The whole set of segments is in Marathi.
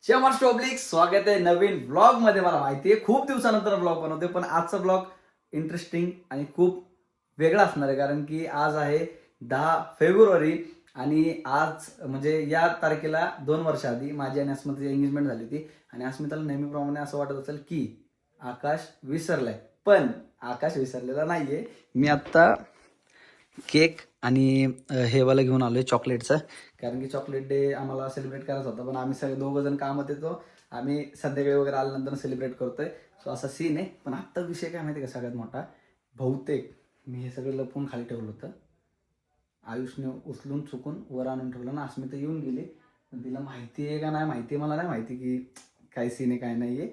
चमर पब्लिक स्वागत आहे नवीन ब्लॉग मध्ये. मला माहिती आहे खूप दिवसानंतर ब्लॉग बनवते, पण आजचा ब्लॉग इंटरेस्टिंग आणि खूप वेगळा असणार आहे, कारण की आज आहे 10 फेब्रुवारी आणि आज म्हणजे या तारखेला 2 वर्ष आधी माझी आणि अस्मिताची एंगेजमेंट झाली होती. आणि अस्मिताला नेहमीप्रमाणे असं वाटत असेल की आकाश विसरलाय, पण आकाश विसरलेला नाहीये. मी आत्ता केक आणि हे वाला घेऊन आलोय चॉकलेटचं, कारण की चॉकलेट डे आम्हाला सेलिब्रेट करायचा होता, पण आम्ही सगळे 2 जण कामात येतो. आम्ही संध्याकाळी वगैरे आल्यानंतर सेलिब्रेट करतोय. सो असा सीन आहे. पण आत्ता विषय काय माहिती आहे का सगळ्यात मोठा, बहुतेक मी हे सगळं लपवून खाली ठेवलं होतं. आयुषने उचलून चुकून वर आणून ठेवलं ना. अस्मिता येऊन गेली, पण तिला माहिती आहे का नाही माहिती, मला नाही माहिती की काय सीन आहे काय नाही आहे.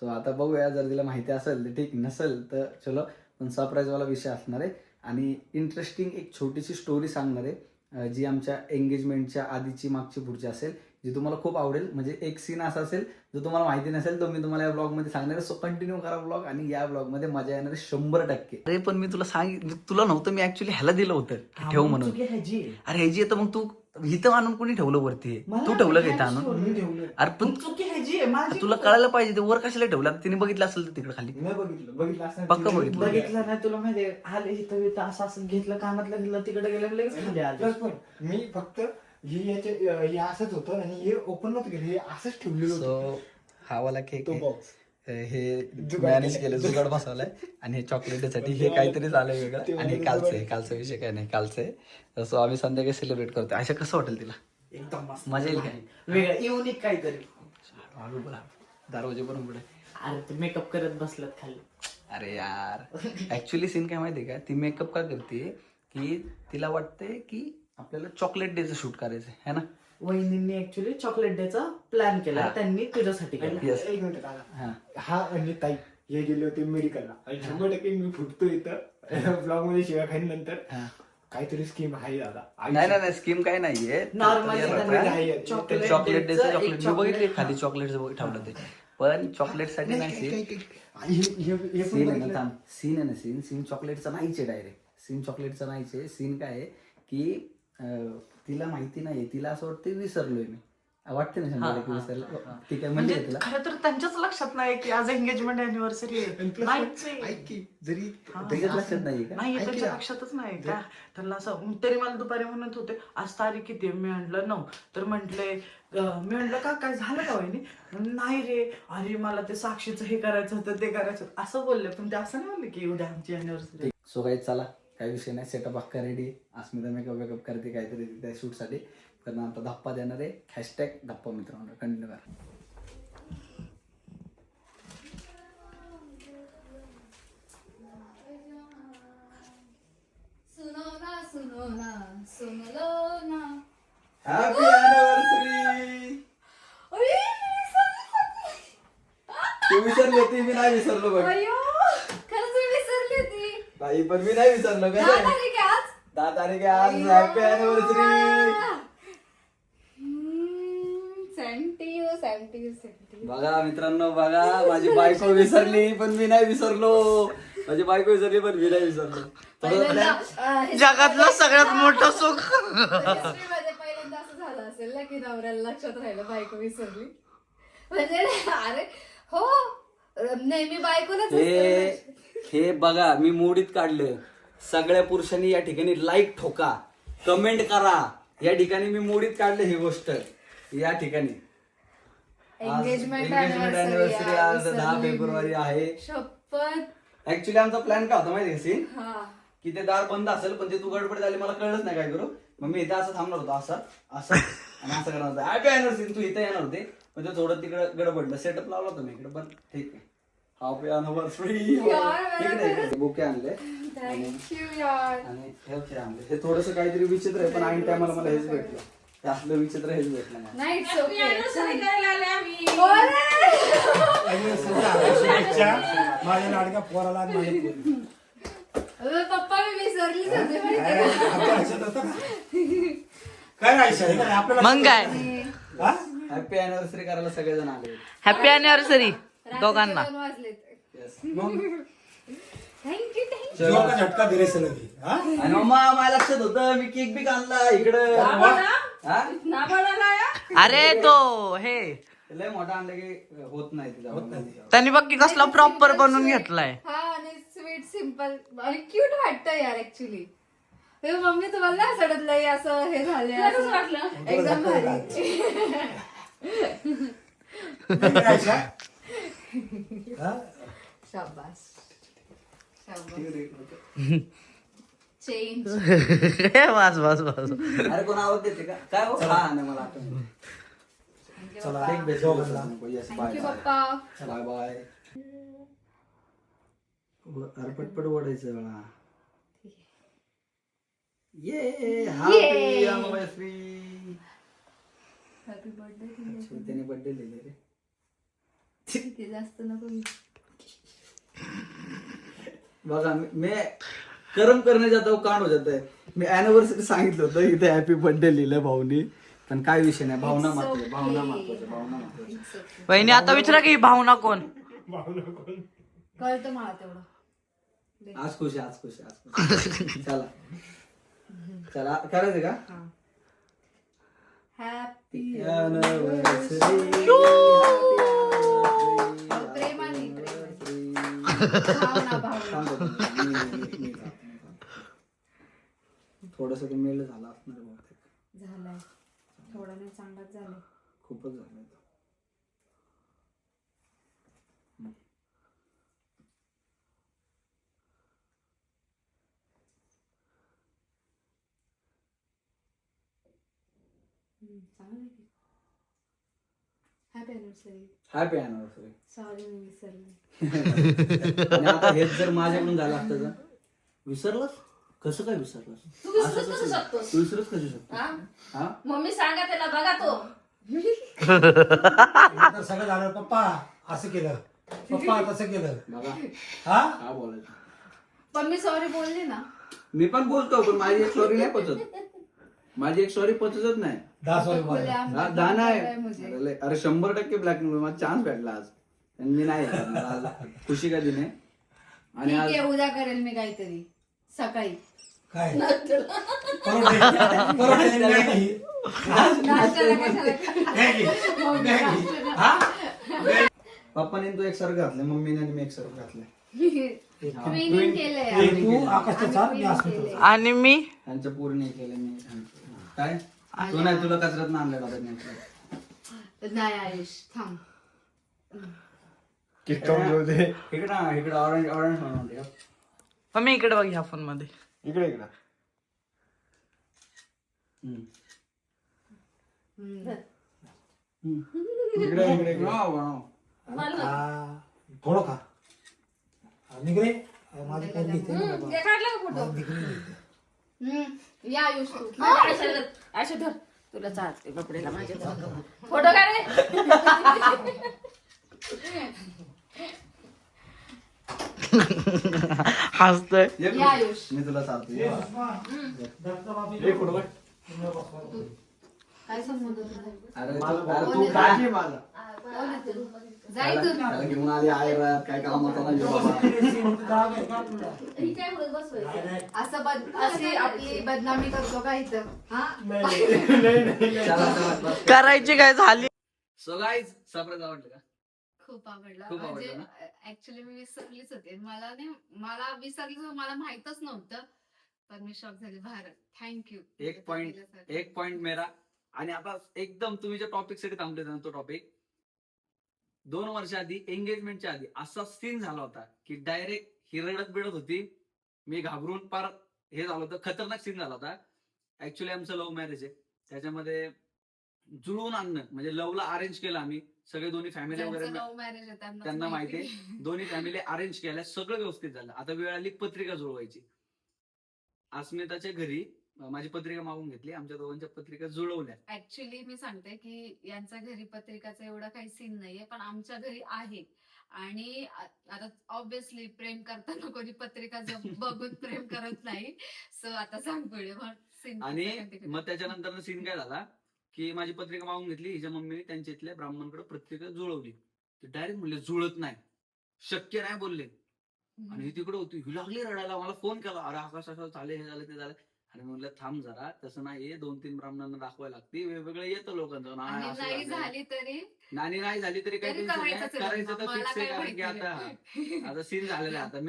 सो आता बघूया, जर तिला माहिती असेल तर ठीक, नसेल तर चलो. पण सरप्राईजवाला विषय असणार आहे आणि इंटरेस्टिंग एक छोटीशी स्टोरी सांगणार आहे, जी आमच्या एंगेजमेंटच्या आधीची मागची पुढची असेल, जी तुम्हाला खूप आवडेल. म्हणजे एक सीन असा असेल जो तुम्हाला माहिती नसेल, तो मी तुम्हाला या ब्लॉगमध्ये सांगणार आहे. सो कंटिन्यू करा ब्लॉग आणि या ब्लॉगमध्ये मजा येणार आहे 100%. अरे पण मी तुला तुला नव्हतं, मी ऍक्च्युली ह्याला दिलं होतं ठेव म्हणून. अरे ह्याची आहे तर मग तू इथं आणून कोणी ठेवलं वरती? तू ठेवलं का इथं आणून? अरे पण तुला कळायला पाहिजे ते वर कशाला ठेवलं. तिने बघितलं असेल तर तिकडे खाली. पक्का बघितलं नाही तुला माहिती आले इथं असं असं घेतलं कानातलं घेतलं तिकडे गेलं लगेच खाली आलं. मी फक्त हे असंच होतं आणि हे ओपन नव्हतं केलं, हे असंच ठेवलेलं होतं. सो हा वाला केक तो बॉक्स हे मॅनेज केलं, जुगाड बसवलाय. आणि हे चॉकलेटसाठी हे काहीतरी झालंय वेगळं. आणि कालचा विषय काय नाही, कालचं आहे. सो आम्ही संध्याकाळी सेलिब्रेट करतोय. अशा कसं वाटेल तिला? एकदम मस्त मजा येईल काय? वेगळं युनिक काहीतरी. दरवाजे पण उघडे. अरे ते मेकअप करत बसलात खाली. अरे यार, ऍक्च्युली सीन काय माहितीये का, ती मेकअप का करते की तिला वाटते की आपल्याला चॉकलेट डेचं शूट करायचं है ना. वहिनींनी ऍक्च्युली चॉकलेट डेचा प्लॅन केला, त्यांनी तुझ्यासाठी केला. Yes. एक मिनिट दादा, हा आणि ताई हे गेले होते मेडिकलला आणि 100% मी फुटतो इथं ब्लॉग मध्ये शिवाय खाईन नंतर. काहीतरी स्कीम आहे दादा. नाही स्कीम काय नाहीये. नॉर्मल चॉकलेट डेचं चॉकलेट मी बघितले खाली, चॉकलेट ठेवलं ते. पण चॉकलेट साठी नाही सीन. सीन आहे ना, सीन आहे ना, सीन चॉकलेटचा नाहीच आहे. डायरेक्ट सीन चॉकलेटचा नाहीच आहे. सीन काय आहे की तिला माहिती नाही, तिला असं वाटतं विसरलोय मी. वाटते ना 100% विसरलं. ती काय म्हणजे तिला खरं तर त्यांच्याच लक्षात नाही की आज एंगेजमेंट अॅनिव्हर्सरी जरी त्याच्यात लक्षात नाही का? नाही, त्यांच्या लक्षातच नाही का. त्यांना असं तरी मला दुपारी म्हणत होते आज तारीख किती आहे, मी म्हटलं 9. तर म्हटले मी म्हटलं का काय झालं का वहिनी? नाही रे, अरे मला ते साक्षीचं हे करायचं होतं ते करायचं होतं असं बोलले, पण ते असं नाही म्हणले की उद्या आमची अॅनिव्हर्सरी. सो काही चला, काही विषय नाही. सेटअप अख्खा रेडी. अस्मिता मेकअप करते काहीतरी त्या शूटसाठी. कारण आता धप्पा देणार आहे. हॅशटॅग धप्पा मित्रांनो. कंटिन्यू करा. सुनो ना सुन लो ना. Happy anniversary. तू विसरली होती, मी नाही विसरलो बघ. अय्यो, खरंच मी विसरली होती. बाई पण मी नाही विसरलो. 10 कसं तारीख आहे आज. 10 तारीख आहे आज. Happy anniversary. सेंटी. बघा मित्रांनो, बघा माझी बायको विसरली पण मी नाही विसरलो. माझी बायको विसरली पण मी नाही विसरलो. जगातलं सगळ्यात मोठं सुख. पहिल्यांदा असं झालं असेल ना की नवऱ्याला लक्षात राहिलं बायको विसरली. म्हणजे अरे हो, नेहमी बायकोलाच हे बघा, मी मोडीत काढलं. सगळ्या पुरुषांनी या ठिकाणी लाईक ठोका, कमेंट करा. या ठिकाणी मी मोडीत काढलं ही गोष्ट. या ठिकाणी एंगेजमेंट अॅनिव्हर्सरी आज 10 फेब्रुवारी आहे. शपथ. ऍक्च्युली आमचा प्लॅन काय होता माहिती सीन, हा की ते दार बंद असेल, पण ते तू गडबड झाली, मला कळलंच नाही काय करू. मग मी इथं असं थांबणार होतो, असं असं आणि असं करणार होतं. Happy anniversary. तू इथं येणार होते, पण ते थोडं तिकडे गडबडलं. सेटअप लावला होता मी इकडे, पण ठीक आहे. Happy anniversary. बुके आणले थँक्यू यार. आणि हे आणले. हे थोडस काहीतरी विचित्र आहे, पण ऐन टायमाला मला हेच भेटलं. हे असलं विचित्र हेच भेटलं मला. नाही इट्स ओके. माझ्या लाडक्या पोराला आणि माझ्या पोरीला. पप्पा मी विसरलीच होते माहिती अरे, आहे. आपल्या लक्षात होतं का? काय राहायचं आहे? आपल्याला मग काय, हा? हॅपी अॅनिव्हर्सरी करायला सगळेजण आले. हॅपी अॅनिव्हर्सरी दोघांना. रात्रीचे 2 वाजलेत. मग थँक्यू जीवाला झटका दिले सलग हे, हा? आणि मम्मा माझ्या लक्षात होतं, मी केक बी आणला इकडं. हा? अरे तो हे लय मोठा आणलं की होत नाही तिचा. त्यांनी बघ की कसला प्रॉपर बनवून घेतलाय. हा आणि स्वीट सिम्पल आणि क्यूट वाटतं यार ऍक्च्युली. मम्मी तुम्हाला नाही असं वाटत लय असं हे झालंय असं वाटलं एकदम भारी. शाबास चेंज. बस बस बस. अरे कोण आवड देते का काय हो? हा नाही मला आठवण. चला Take best of luck. Yes, bye thank you bye. पप्पा. Bye bye. अरे पटपट ओढायचं मला. ये हॅपी अनिव्हर्सरी. Happy birthday. त्याने बर्थडे लिहिले रे. ते जास्त नको घेऊ. बघा मी करम करणे जाता हूँ कांड हो जाता है. मी अॅनिव्हर्सरी सांगितलं होतं इथे हॅपी बर्थडे लिहिलं भाऊनी, पण काय विषय नाही. भावना It's महत्वाची, okay. भावना महत्वाची, भावना महत्वाची. It's okay. वहिनी आता विचारा की भावना कोण. कळतं मला तेवढं. आज खुश आहे, आज खुश आहे, आज खुश आहे. चला चला करायचं का? Happy Anniversary. प्रेमाने भावना भावना. थोडस ते मेल झालं असणार बहुतेक. झालाय थोडा नाही चांगलाच झालं. खूपच झालं. चांगलं happy anniversary. Happy anniversary. Sorry मी विसरले. आणि आता हेच जर माझ्याकडून झालं असतं तर विसरलास? कसं काय विसरलास? तू विसरूच कसं शकतोस? तू विसरूच कसं शकतो? हा? हा? मम्मी सांगा त्याला बघा तो. तर सगळं झालं पप्पा असं केलं, पप्पा तसं केलं. बघा हा काय बोलायचं. पण मी सॉरी बोलली ना. मी पण बोलतो पण माझी एक सॉरी नाही पचत. माझी एक सॉरी पचतच नाही. 10 सॉरी खुले बोला. आम हा, दहा नाही. आहे मुझे. अरे 100% ब्लॅक मला चान्स भेटला आज आणि मी नाही करणार. आज खुशी का दिन आहे. आणि ठीक आज आहे उद्या करेल मी काहीतरी सकाळी. काय परोठे मॅगी. नाश्त्याला कशाला मॅगी. मॅगी. हा? पप्पाने तो एक सर्फ घातलाय, मम्मीने आणि मी एक सर्फ घातलाय. ट्विनिंग केलंय हे आम्ही. तू आकाशचा चार मी आम्ही अस्मिता. केलंय. आणि मी त्यांचं पूर्ण केलं मी. काय तू नाही तुला कचऱ्यात ना आणलं डब्यात नाही. नाही आयुष थांब. इकडे ऑरेंज ऑरेंज म्हणून मम्मी इकडे बघ ह्या फोन मध्ये. इकडे इकडे. इकडे इकडे इकडे. हा, थोडं खा. निघरे माझी पोट घेते ना बाबा. ते काढला का फोटो? माझी निघरे घेते. या आयुष तू. आशा धर तुला चालते कपडेला माझ्या फोटो काढ रे. हसतोय. या आयुष. मी तुला चालतो. हे बसवा. दत्ता बाबी. तुम्ही बसवा. काय संबंध तुझा? अरे तू काय माझा जाय तू. त्याला घेऊन आली आहे रात काय काम होता नाही बाबा. ही काय बोलत बसतोय? नाही, नाही. अशी आपली बदनामी करतो का इथं हा? चला चला. करायची काय झाली. सो गाईज सरप्राईज आवडलं का? खूप आवडला. खूप आवडलं म्हणजे ना? ऍक्च्युली मी विसरलीच होते. मला विसरलीच, मला माहितच नव्हतं. पण मी शॉक झाले. भारत थँक्यू. एक पॉइंट मेरा. आणि आता एकदम तुम्ही ज्या टॉपिक साठी थांबले ना तो टॉपिक 2 वर्ष आधी एंगेजमेंटच्या आधी असा सीन झाला होता की डायरेक्ट ही रडत बिडत होती. मी घाबरून पार हे झालं होतं. खतरनाक सीन झाला होता. ऍक्च्युली आमचं लव्ह मॅरेज आहे. त्याच्यामध्ये जुळवून आणणं म्हणजे लव्हला अरेंज केलं आम्ही सगळे दोन्ही फॅमिली वगैरे. लव्ह मॅरेज आहे त्यांना माहिती आहे. दोन्ही फॅमिली अरेंज केल्या सगळं व्यवस्थित झालं. आता वेळ आली पत्रिका जुळवायची. अस्मिताच्या घरी माझी पत्रिका मागून घेतली. आमच्या दोघांच्या पत्रिका जुळवल्या. ऍक्च्युली मी सांगते की यांच्या घरी पत्रिकाचा एवढा काही सीन नाहीये, पण आमच्या घरी आहे. आणि आता ऑब्विसली प्रेम करताना कोणी पत्रिका बघून प्रेम करत नाही. सो आता सांग पुढे सीन. आणि मग त्याच्यानंतर सीन काय झाला की माझी पत्रिका मागून घेतली. हिच्या मम्मीने त्यांच्या इथल्या ब्राह्मणाकडे पत्रिका जुळवली. ते डायरेक्ट म्हणले जुळत नाही, शक्य नाही बोलले. आणि ही तिकडे होती. ही लागली रडायला. मला फोन केला, अरे आकाश असं झाले, हे झालं ते झालं. आणि म्हणलं थांब जरा, तसं नाही 2-3 ब्राह्मणांना दाखवायला लागते. वेगवेगळं येतं लोकांचं आणि नाही झाली तरी नानी नाही झाली तरी काही तरी टेन्शन नाही, करायचंच आहे करायचं तर लग्न. फिक्स आहे, मला कारण की काय आता सीन झालेला आहे. आता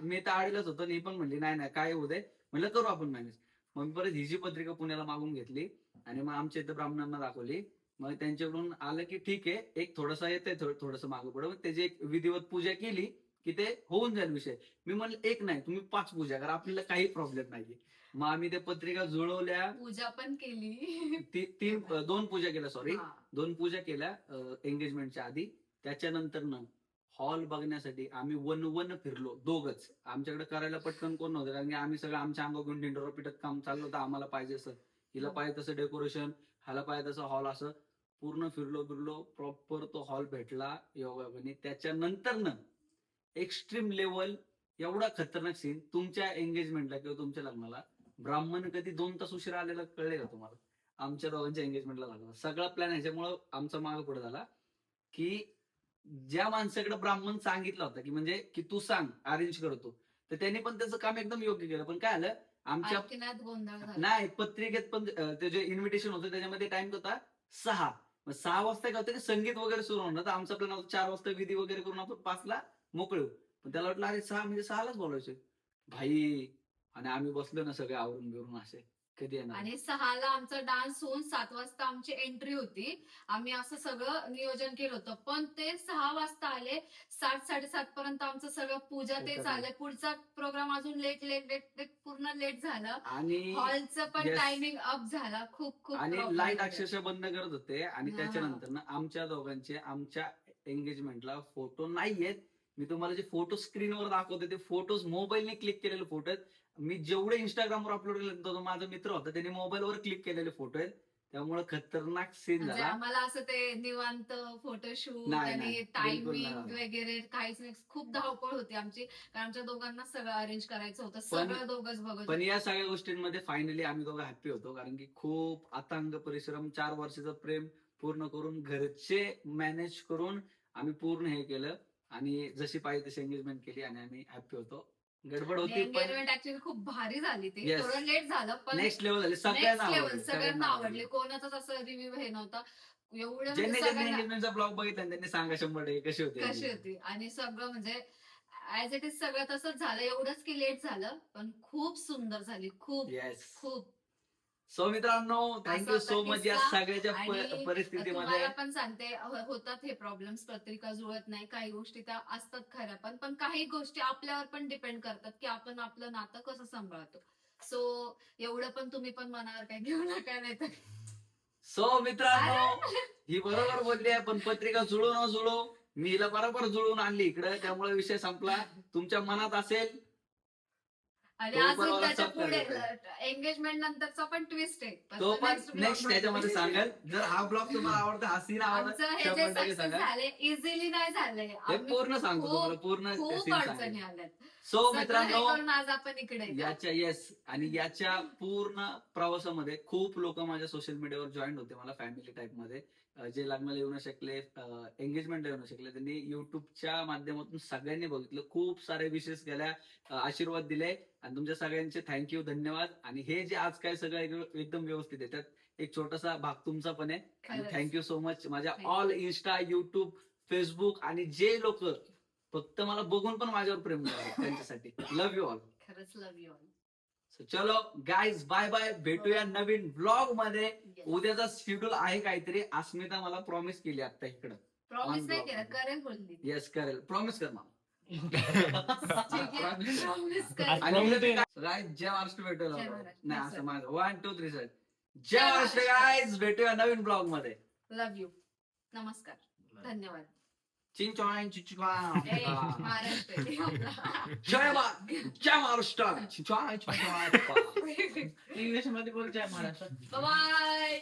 मी तर आडलंच होतो, ही पण म्हणली नाही काय होऊ दे, म्हणलं करू आपण मॅनेज. मग मी परत ही जी पत्रिका पुण्याला मागून घेतली आणि मग आमच्या इथं ब्राह्मणांना दाखवली. मग त्यांच्याकडून आलं की ठीक आहे, एक थोडंसं येतंय, थोडंसं मागं पुढं, त्याची एक विधिवत पूजा केली की ते होऊन जाईल विषय. मी म्हणलं एक नाही, तुम्ही 5 पूजा करा, आपल्याला काही प्रॉब्लेम नाहीये. मग आम्ही त्या पत्रिका जुळवल्या, पूजा पण केली. 2 पूजा केल्या, सॉरी हा. 2 पूजा केल्या एंगेजमेंटच्या आधी. त्याच्यानंतर ना हॉल बघण्यासाठी आम्ही वन फिरलो दोघच. आमच्याकडे करायला पटकन कोण नव्हतं, कारण की आम्ही सगळं आमच्या अंगावर घेऊन डिंडोरा पिठत काम चाललं होतं. आम्हाला पाहिजे असं, हिला पाहिजे तसं डेकोरेशन, ह्याला पाहिजे तसं हॉल, असं पूर्ण फिरलो प्रॉपर तो हॉल भेटला योगायोगाने. त्याच्यानंतर ना एक्स्ट्रीम लेवल, एवढा खतरनाक सीन. तुमच्या एंगेजमेंटला किंवा तुमच्या लग्नाला ब्राह्मण कधी 2 तास उशिरा आलेला कळले का तुम्हाला? आमच्या दोघांच्या एंगेजमेंटला झाला सगळा प्लॅन. ह्याच्यामुळं आमचा मागं पुढे झाला की ज्या माणसाकडे ब्राह्मण सांगितलं होतं की म्हणजे की तू सांग अरेंज करतो, तर त्यांनी पण त्याचं काम एकदम योग्य केलं. पण काय आलं, आमच्या ऐकण्यात गोंधळ झाला. नाही पत्रिकेत पण ते जे इन्व्हिटेशन होतं त्याच्यामध्ये टाइम होता 6. मग 6 वाजता काय होतं की संगीत वगैरे सुरू होणार, तर आमचा प्लॅन होता 4 वाजता विधी वगैरे करून आपण 5ला मोकळे होऊ. पण त्याला वाटलं अरे 6 म्हणजे 6लाच बोलायचे भाई. आणि आम्ही बसलो ना सगळे आवरून बिरून असे, कधी येणार. आणि 6ला आमचा डान्स होऊन 7 वाजता आमची एंट्री होती. आम्ही असं सगळं नियोजन केलं होतं, पण ते 6 वाजता आले. 7-7:30 पर्यंत आमचं सगळं पूजा ते चाललंय. पुढचा प्रोग्राम अजून लेट पूर्ण लेट झालं. आणि हॉलचं पण Yes. टायमिंग अप झाला. खूप आणि problem लाईट झाले. अक्षरशः बंद करत होते. आणि हा. त्याच्यानंतर ना आमच्या दोघांचे आमच्या एंगेजमेंटला फोटो नाहीयेत. मी तुम्हाला जे फोटो स्क्रीनवर दाखवते ते फोटोज मोबाईलने क्लिक केलेले फोटो आहेत. मी जेवढे इंस्टाग्रामवर अपलोड केले, तो माझा मित्र होता त्याने मोबाईलवर क्लिक केलेले फोटो आहेत. त्यामुळे खतरनाक सीन म्हणजे झाला. आम्हाला असं ते निवांत फोटोशूट नाही, आणि नाही, बिलकुल टायमिंग नाही. वगैरे काहीच नाही. खूप धावपळ होती आमची, कारण आमच्या दोघांना सगळं अरेंज करायचं होतं. सगळं दोघंच बघत पण होते. या सगळ्या गोष्टींमध्ये फायनली आम्ही दोघं हॅप्पी होतो, कारण की खूप अथांग परिश्रम, 4 वर्षाचं प्रेम पूर्ण करून, घरचे मॅनेज करून आम्ही पूर्ण हे केलं. आणि जशी पाहिजे तशी एंगेजमेंट केली आणि आम्ही हॅप्पी होतो. गडबड होती पण एंगेजमेंट ऍक्च्युअली खूप भारी झाली ती. Yes. थोडं लेट झालं पण नेक्स्ट लेवल झाली. नेक्स्ट सगळ्यांना लेवल. आवडली, सगळ्यांना आवडली. कोणाचाच असं रिव्ह्यू हे नव्हता. एवढं म्हणजे ज्यांनी सगळ्यांना एंगेजमेंटचा ब्लॉग बघितला त्यांनी सांगा 100% कशी होती कशी होती. आणि सगळं म्हणजे ऍज इट इज सगळं तसंच झालं. एवढंच की लेट झालं, पण खूप सुंदर झाली. येस. खूप सो मित्रांनो, थँक्यू असं सो होता मच या किस्सा. सगळ्याच्या आणि परिस्थितीमध्ये. तुम्हाला पण सांगते, होतात हे प्रॉब्लेम्स. पत्रिका जुळत नाही. काही गोष्टी त्या असतात खऱ्या, पण काही गोष्टी आपल्यावर पण डिपेंड करतात की आपण आपलं नातं कसं सांभाळतो. सो एवढं पण तुम्ही पण मनावर काही घेऊ नका, नाही तर सो मित्रांनो, ही बरोबर बोलली आहे. पण पत्रिका जुळू न जुळू, मी हिला बरोबर जुळून आणली इकडे, त्यामुळे विषय संपला. तुमच्या मनात असेल आणि तो अजून बरोबर त्याच्या सब पुढे करायचा. एंगेजमेंट नंतरचा पण ट्विस्ट आहे. तो पण next नेक्स्ट vlog त्याच्यामध्ये मध्ये. सांगेल. जर हा ब्लॉग तुम्हाला आवडता, हा सीन आवडता, आमचं हे जे 100% सक्सेस सांगा. झाले इझिली नाही झाले. हे पूर्ण सांगतो तुम्हाला, पूर्ण खूप सीन अडचणी सांगेल. आल्यात. सो सगळं हे मित्रांनो, करून आज आपण इकडे येतो. याच्या पूर्ण प्रवासामध्ये खूप लोक माझ्या सोशल मीडियावर जॉईन होते मला फॅमिली टाईप मध्ये. जे लग्नाला येऊ न शकले, एंगेजमेंटला येऊ न शकले, त्यांनी युट्यूबच्या माध्यमातून सगळ्यांनी बघितलं. खूप सारे विशेष केल्या, आशीर्वाद दिले. आणि तुमच्या सगळ्यांचे थँक्यू, धन्यवाद. आणि हे जे आज काय सगळं एकदम व्यवस्थित आहे, त्यात एक छोटासा भाग तुमचा पण आहे. आणि खरंच. Thank you so much. माझ्या Thank you. All Insta, YouTube, Facebook आणि जे लोक फक्त मला बघून पण माझ्यावर प्रेम करतात, त्यांच्यासाठी लव्ह यू ऑल. खरंच लव्ह यू ऑल. चलो गाईज, बाय बाय. भेटूया नवीन ब्लॉग मध्ये. उद्याचा शेड्यूल आहे काहीतरी, अस्मिता मला प्रॉमिस केली आता इकडं. प्रॉमिस On नाही block. केलं, करेल बोलली. येस, करेल. प्रॉमिस कर मला. ठीक आहे, प्रॉमिस कर. आणि गाईज, जय महाराष्ट्र. भेटूया जय लवकर. महाराष्ट्र. नाही Yes, असं माझं 1 2 3 सर. जय महाराष्ट्र गाईज. भेटूया नवीन ब्लॉग मध्ये. Love you. नमस्कार. धन्यवाद. चिंचॉय ए, महाराष्ट्र आहे आपला. जय महाराष्ट्र. चिंचॉय. इंग्लिश मध्ये बोल जय महाराष्ट्र. बाय.